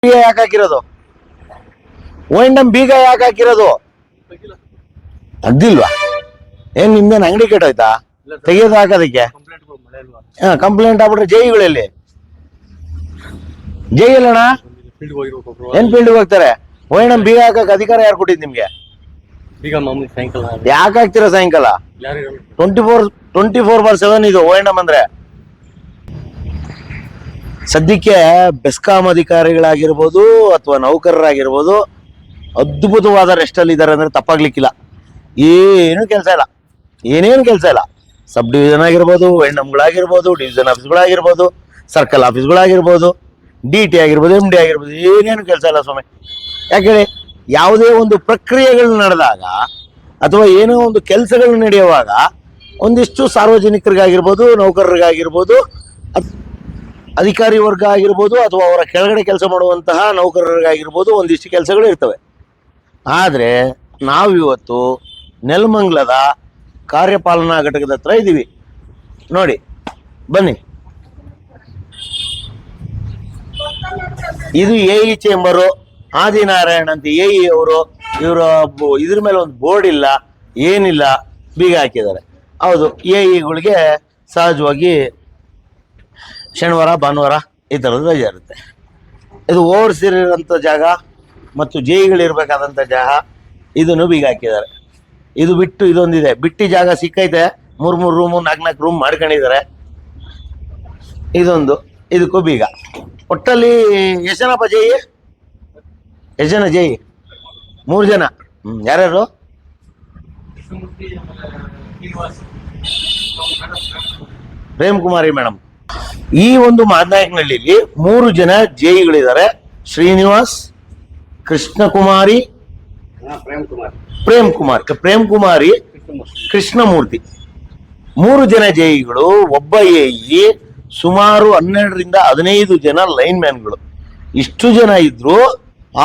ಯಾಕೆ ಹಾಕಿರೋದು? ಓಎಂಡಮ್ ಬೀಗ ಯಾಕೆ ಹಾಕಿರೋದು? ಅದ್ದಿಲ್ವಾ? ಏನ್ ನಿಮ್ದೇನ್ ಅಂಗಡಿ ಕೆಟ್ಟೋಯ್ತಾ? ತೆಗಿಯೋದು ಹಾಕೋದಕ್ಕೆ ಕಂಪ್ಲೇಂಟ್ ಆಗ್ಬಿಟ್ರೆ ಜೈಗಳಲ್ಲಿ ಜೈ ಅಲ್ಲಣ್ಣ, ಏನ್ ಫೀಲ್ಡ್ ಹೋಗ್ತಾರೆ? ಓಎಂಡಮ್ ಬೀಗ ಹಾಕಕ್ ಅಧಿಕಾರ ಯಾರು ಕೊಟ್ಟಿದ್ ನಿಮ್ಗೆ? ಯಾಕೆ ಹಾಕ್ತೀರಾ ಸಾಯಂಕಾಲ? 24/7 ಇದು ಓಎಂಡಮ್ ಅಂದ್ರೆ. ಸದ್ಯಕ್ಕೆ ಬೆಸ್ಕಾಂ ಅಧಿಕಾರಿಗಳಾಗಿರ್ಬೋದು ಅಥವಾ ನೌಕರರಾಗಿರ್ಬೋದು ಅದ್ಭುತವಾದ ರೆಸ್ಟ್ ಅಲ್ಲಿ ಇದ್ದಾರೆ ಅಂದ್ರೆ ತಪ್ಪಾಗ್ಲಿಕ್ಕಿಲ್ಲ. ಏನು ಕೆಲಸ ಇಲ್ಲ, ಏನೇನು ಕೆಲಸ ಇಲ್ಲ. ಸಬ್ ಡಿವಿಷನ್ ಆಗಿರ್ಬೋದು, ಓಎಂಡಮ್ಗಳಾಗಿರ್ಬೋದು, ಡಿವಿಷನ್ ಆಫೀಸ್ಗಳಾಗಿರ್ಬೋದು, ಸರ್ಕಲ್ ಆಫೀಸ್ಗಳಾಗಿರ್ಬೋದು, DT ಆಗಿರ್ಬೋದು, MD ಆಗಿರ್ಬೋದು, ಏನೇನು ಕೆಲಸ ಇಲ್ಲ ಸ್ವಾಮಿ. ಯಾಕೇಳಿ, ಯಾವುದೇ ಒಂದು ಪ್ರಕ್ರಿಯೆಗಳು ನಡೆದಾಗ ಅಥವಾ ಏನೋ ಒಂದು ಕೆಲಸಗಳು ನಡೆಯುವಾಗ ಒಂದಿಷ್ಟು ಸಾರ್ವಜನಿಕರಿಗಾಗಿರ್ಬೋದು, ನೌಕರರಿಗಾಗಿರ್ಬೋದು, ಅಧಿಕಾರಿ ವರ್ಗ ಆಗಿರ್ಬೋದು ಅಥವಾ ಅವರ ಕೆಳಗಡೆ ಕೆಲಸ ಮಾಡುವಂತಹ ನೌಕರರಿಗಾಗಿರ್ಬೋದು ಒಂದಿಷ್ಟು ಕೆಲಸಗಳು ಇರ್ತವೆ. ಆದರೆ ನಾವಿವತ್ತು ನೆಲಮಂಗಲದ ಕಾರ್ಯಪಾಲನಾ ಘಟಕದ ಹತ್ರ ಇದ್ದೀವಿ ನೋಡಿ, ಬನ್ನಿ. ಇದು AE ಚೇಂಬರು, ಆದಿನಾರಾಯಣ್ ಅಂತ AE ಅವರು. ಇವರು ಇದ್ರ ಮೇಲೆ ಒಂದು ಬೋರ್ಡ್ ಇಲ್ಲ, ಏನಿಲ್ಲ, ಬೀಗ ಹಾಕಿದ್ದಾರೆ. ಹೌದು, AEಗಳಿಗೆ ಸಹಜವಾಗಿ ಶನಿವಾರ ಭಾನುವಾರ ಈ ಥರದ ರಜೆ ಇರುತ್ತೆ. ಇದು ಓವರ್ಸಿರೋಂಥ ಜಾಗ ಮತ್ತು ಜೈಗಳಿರ್ಬೇಕಾದಂಥ ಜಾಗ, ಇದನ್ನು ಬೀಗ ಹಾಕಿದ್ದಾರೆ. ಇದು ಬಿಟ್ಟು ಇದೊಂದಿದೆ, ಬಿಟ್ಟಿ ಜಾಗ ಸಿಕ್ಕೈತೆ, 3 ರೂಮು 4 ರೂಮ್ ಮಾಡ್ಕೊಂಡಿದ್ದಾರೆ. ಇದೊಂದು, ಇದಕ್ಕೂ ಬೀಗ. ಒಟ್ಟಲ್ಲಿ ಎಷ್ಟು ಜನಪ್ಪ ಜೈ? ಎಷ್ಟು ಜನ ಜೈ? 3 ಜನ. ಯಾರ್ಯಾರು? ಪ್ರೇಮ್ ಕುಮಾರಿ ಮೇಡಮ್. ಈ ಒಂದು ಮಾದನಾಯಕನಹಳ್ಳಿಲಿ 3 ಜನ ಜೈಗಳಿದ್ದಾರೆ. ಶ್ರೀನಿವಾಸ್, ಕೃಷ್ಣಕುಮಾರಿ, ಪ್ರೇಮ್ ಕುಮಾರಿ, ಕೃಷ್ಣಮೂರ್ತಿ. 3 ಜನ ಜೈಗಳು, ಒಬ್ಬ AE, ಸುಮಾರು 12ರಿಂದ 15 ಜನ ಲೈನ್ ಮ್ಯಾನ್ಗಳು. ಇಷ್ಟು ಜನ ಇದ್ರು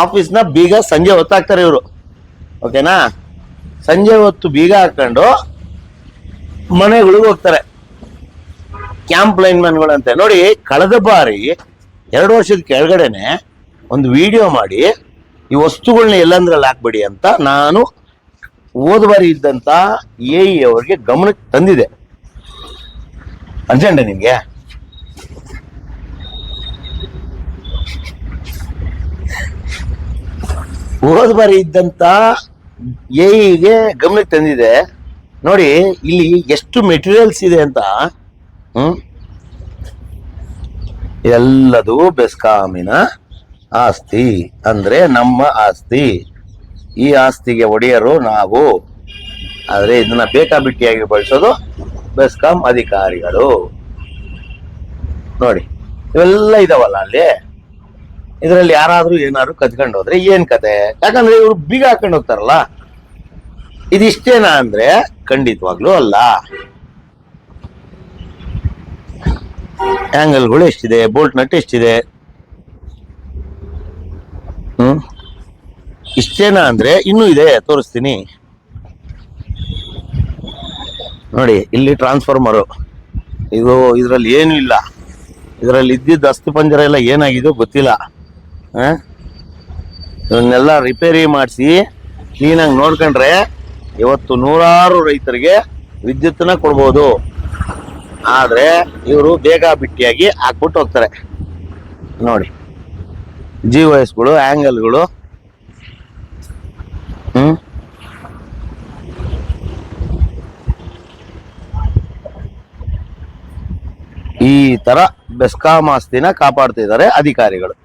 ಆಫೀಸ್ನ ಬೀಗ ಸಂಜೆ ಹೊತ್ತಾಕ್ತಾರೆ ಇವರು. ಓಕೆನಾ? ಸಂಜೆ ಹೊತ್ತು ಬೀಗ ಹಾಕೊಂಡು ಮನೆಗಳಿಗೆ ಹೋಗ್ತಾರೆ. ಕ್ಯಾಂಪ್ ಲೈನ್ ಮ್ಯಾನ್ಗಳಂತೆ ನೋಡಿ. ಕಳೆದ ಬಾರಿ 2 ವರ್ಷದ ಕೆಳಗಡೆನೆ ಒಂದು ವಿಡಿಯೋ ಮಾಡಿ ಈ ವಸ್ತುಗಳನ್ನ ಎಲ್ಲಂದ್ರಲ್ಲಿ ಹಾಕ್ಬೇಡಿ ಅಂತ ನಾನು ಹೋದ ಬಾರಿ ಇದ್ದಂತ AE ಅವ್ರಿಗೆ ಗಮನಕ್ಕೆ ತಂದಿದೆ. ಅರ್ಜೆಂಟ ನಿಮ್ಗೆ? ಹೋದ ಬಾರಿ ಇದ್ದಂತ AEಗೆ ಗಮನಕ್ಕೆ ತಂದಿದೆ ನೋಡಿ. ಇಲ್ಲಿ ಎಷ್ಟು ಮೆಟೀರಿಯಲ್ಸ್ ಇದೆ ಅಂತ. ಎಲ್ಲದೂ ಬೆಸ್ಕಾಮಿನ ಆಸ್ತಿ, ಅಂದ್ರೆ ನಮ್ಮ ಆಸ್ತಿ. ಈ ಆಸ್ತಿಗೆ ಒಡೆಯರು ನಾವು. ಆದ್ರೆ ಇದನ್ನ ಬೇಕಾಬಿಟ್ಟಿಯಾಗಿ ಬಳಸೋದು ಬೆಸ್ಕಾಂ ಅಧಿಕಾರಿಗಳು ನೋಡಿ. ಇವೆಲ್ಲ ಇದಾವಲ್ಲ ಅಲ್ಲಿ, ಇದರಲ್ಲಿ ಯಾರಾದ್ರೂ ಏನಾದ್ರು ಕತ್ಕೊಂಡು ಹೋದ್ರೆ ಏನ್ ಕತೆ? ಯಾಕಂದ್ರೆ ಇವ್ರು ಬೀಗ ಹಾಕೊಂಡು ಹೋಗ್ತಾರಲ್ಲ. ಇದಿಷ್ಟೇನಾ ಅಂದ್ರೆ ಖಂಡಿತವಾಗ್ಲೂ ಅಲ್ಲ. ಆಂಗಲ್ಗಳು ಎಷ್ಟಿದೆ, ಬೋಲ್ಟ್ ನಟ್ ಎಷ್ಟಿದೆ, ಇಷ್ಟೇನಾ ಅಂದ್ರೆ ಇನ್ನೂ ಇದೆ, ತೋರಿಸ್ತೀನಿ ನೋಡಿ. ಇಲ್ಲಿ ಟ್ರಾನ್ಸ್ಫಾರ್ಮರು, ಇದು ಇದ್ರಲ್ಲಿ ಏನು ಇಲ್ಲ. ಇದರಲ್ಲಿ ಇದ್ದಿದ್ದ ಅಸ್ಥಿ ಪಂಜರ ಎಲ್ಲ ಏನಾಗಿದೆಯೋ ಗೊತ್ತಿಲ್ಲ. ಇವನ್ನೆಲ್ಲ ರಿಪೇರಿ ಮಾಡಿಸಿ ಕ್ಲೀನಾಗಿ ನೋಡ್ಕೊಂಡ್ರೆ ಇವತ್ತು 100 ರೈತರಿಗೆ ವಿದ್ಯುತ್ತನ್ನ ಕೊಡ್ಬೋದು. ಆದ್ರೆ ಇವರು ಬೇಗ ಬಿಟ್ಟಿಯಾಗಿ ಹಾಕ್ಬಿಟ್ಟು ಹೋಗ್ತಾರೆ ನೋಡಿ. GOSಗಳು, ಆಂಗಲ್ಗಳು, ಈ ತರ ಬೆಸ್ಕಾಂ ಆಸ್ತಿನ ಕಾಪಾಡ್ತಿದ್ದಾರೆ ಅಧಿಕಾರಿಗಳು.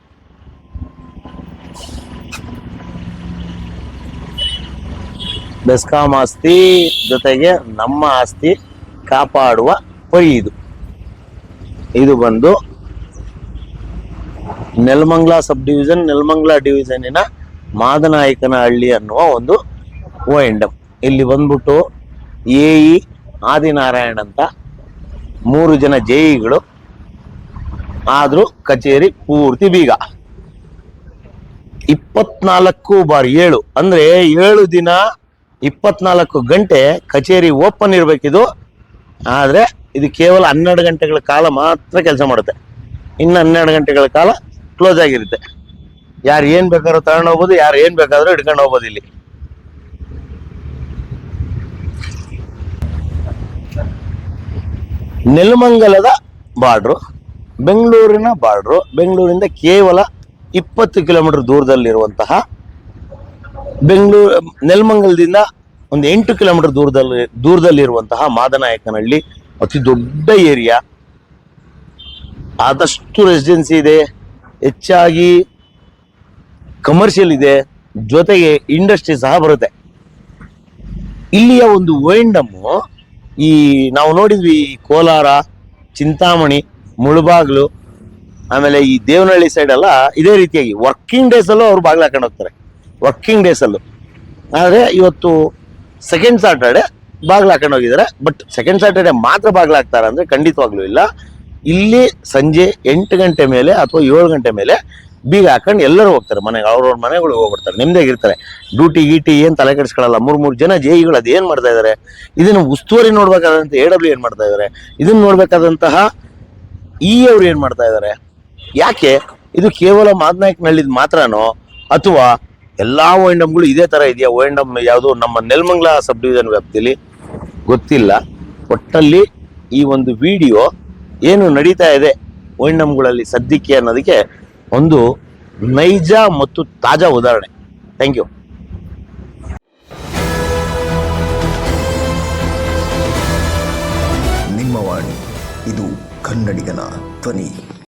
ಬೆಸ್ಕಾಂ ಆಸ್ತಿ ಜೊತೆಗೆ ನಮ್ಮ ಆಸ್ತಿ ಕಾಪಾಡುವ ಪರಿ ಇದು. ಇದು ಬಂದು ನೆಲಮಂಗಲ ಸಬ್ ಡಿವಿಷನ್, ನೆಲಮಂಗಲ ಡಿವಿಷನ್ನಿನ ಮಾದನಾಯಕನಹಳ್ಳಿ ಅನ್ನುವ ಒಂದು ಓಎಂಡಮ್. ಇಲ್ಲಿ ಬಂದ್ಬಿಟ್ಟು AE ಆದಿನಾರಾಯಣ್ ಅಂತ 3 ಜನ ಜೈಗಳು. ಆದ್ರೂ ಕಚೇರಿ ಪೂರ್ತಿ ಬೀಗ. 24/7 ಅಂದ್ರೆ 7 ದಿನ 24 ಗಂಟೆ ಕಚೇರಿ ಓಪನ್ ಇರ್ಬೇಕಿದು. ಆದ್ರೆ ಇದು ಕೇವಲ 12 ಗಂಟೆಗಳ ಕಾಲ ಮಾತ್ರ ಕೆಲಸ ಮಾಡುತ್ತೆ. ಇನ್ನು 12 ಗಂಟೆಗಳ ಕಾಲ ಕ್ಲೋಸ್ ಆಗಿರುತ್ತೆ. ಯಾರು ಏನ್ ಬೇಕಾದ್ರೂ ತಗೊಂಡು ಹೋಗ್ಬೋದು, ಯಾರು ಏನ್ ಬೇಕಾದ್ರೂ ಹಿಡ್ಕೊಂಡು ಹೋಗ್ಬೋದು. ಇಲ್ಲಿ ನೆಲಮಂಗಲದ ಬಾರ್ಡ್ರು, ಬೆಂಗಳೂರಿನ ಬಾರ್ಡ್ರು, ಬೆಂಗಳೂರಿಂದ ಕೇವಲ 20 ಕಿಲೋಮೀಟರ್ ದೂರದಲ್ಲಿರುವಂತಹ ನೆಲಮಂಗಲದಿಂದ ಒಂದು 8 ಕಿಲೋಮೀಟರ್ ದೂರದಲ್ಲಿರುವಂತಹ ಮಾದನಾಯಕನಹಳ್ಳಿ ಅತಿ ದೊಡ್ಡ ಏರಿಯಾ. ಆದಷ್ಟು ರೆಸಿಡೆನ್ಸಿ ಇದೆ, ಹೆಚ್ಚಾಗಿ ಕಮರ್ಷಿಯಲ್ ಇದೆ, ಜೊತೆಗೆ ಇಂಡಸ್ಟ್ರಿ ಸಹ ಬರುತ್ತೆ. ಇಲ್ಲಿಯ ಒಂದು ವೈಂಡಮ್ಮು ಈ ನಾವು ನೋಡಿದ್ವಿ ಕೋಲಾರ, ಚಿಂತಾಮಣಿ, ಮುಳುಬಾಗ್ಲು, ಆಮೇಲೆ ಈ ದೇವನಹಳ್ಳಿ ಸೈಡ್ ಎಲ್ಲ ಇದೇ ರೀತಿಯಾಗಿ ವರ್ಕಿಂಗ್ ಡೇಸ್ ಅಲ್ಲೂ ಅವ್ರು ಬಾಗಿಲು ಹಾಕೊಂಡು ಹೋಗ್ತಾರೆ, ವರ್ಕಿಂಗ್ ಡೇಸ್ ಅಲ್ಲೂ. ಆದರೆ ಇವತ್ತು ಸೆಕೆಂಡ್ ಸಾಟರ್ಡೆ ಬಾಗಿಲು ಹಾಕೊಂಡು ಹೋಗಿದ್ದಾರೆ. ಬಟ್ ಸೆಕೆಂಡ್ ಸಾಟರ್ಡೆ ಮಾತ್ರ ಬಾಗಿಲು ಹಾಕ್ತಾರೆ ಅಂದ್ರೆ ಖಂಡಿತವಾಗ್ಲೂ ಇಲ್ಲ. ಇಲ್ಲಿ ಸಂಜೆ 8 ಗಂಟೆ ಮೇಲೆ ಅಥವಾ 7 ಗಂಟೆ ಮೇಲೆ ಬೀಗ ಹಾಕೊಂಡು ಎಲ್ಲರೂ ಹೋಗ್ತಾರೆ ಮನೆಗೆ, ಅವ್ರವ್ರ ಮನೆಗಳಿಗೆ ಹೋಗ್ಬಿಡ್ತಾರೆ, ನೆಮ್ಮದಿಯಾಗಿರ್ತಾರೆ. ಡ್ಯೂಟಿ ಗೀಟಿ ಏನ್ ತಲೆ ಕೆಡಿಸ್ಕೊಳ್ಳಲ್ಲ. 3 ಜನ ಜೆಇಗಳು ಅದೇನ್ ಮಾಡ್ತಾ ಇದಾರೆ, ಇದನ್ನು ಉಸ್ತುವಾರಿ ನೋಡ್ಬೇಕಾದಂತ AW ಏನ್ ಮಾಡ್ತಾ ಇದಾರೆ, ಇದನ್ನ ನೋಡ್ಬೇಕಾದಂತಹ ಅವ್ರು ಏನ್ ಮಾಡ್ತಾ ಇದಾರೆ, ಯಾಕೆ ಇದು ಕೇವಲ ಮಾದನಾಯಕನಹಳ್ಳಿದ್ ಮಾತ್ರನೋ ಅಥವಾ ಎಲ್ಲಾ ವೈಂಡಮ್ಗಳು ಇದೇ ತರ ಇದೆಯಾ? ವೈಂಡಮ್ ಯಾವುದು ನಮ್ಮ ನೆಲಮಂಗಲ ಸಬ್ ಡಿವಿಷನ್ ವ್ಯಾಪ್ತಿಯಲ್ಲಿ ಗೊತ್ತಿಲ್ಲ. ಒಟ್ಟಲ್ಲಿ ಈ ಒಂದು ವಿಡಿಯೋ ಏನು ನಡೀತಾ ಇದೆ ವೈಂಡಮ್ಗಳಲ್ಲಿ ಸದ್ಯಕ್ಕೆ ಅನ್ನೋದಕ್ಕೆ ಒಂದು ನೈಜ ಮತ್ತು ತಾಜಾ ಉದಾಹರಣೆ. Thank you. ನಿಮ್ಮ ವಾಣಿ, ಇದು ಕನ್ನಡಿಗನ ಧ್ವನಿ.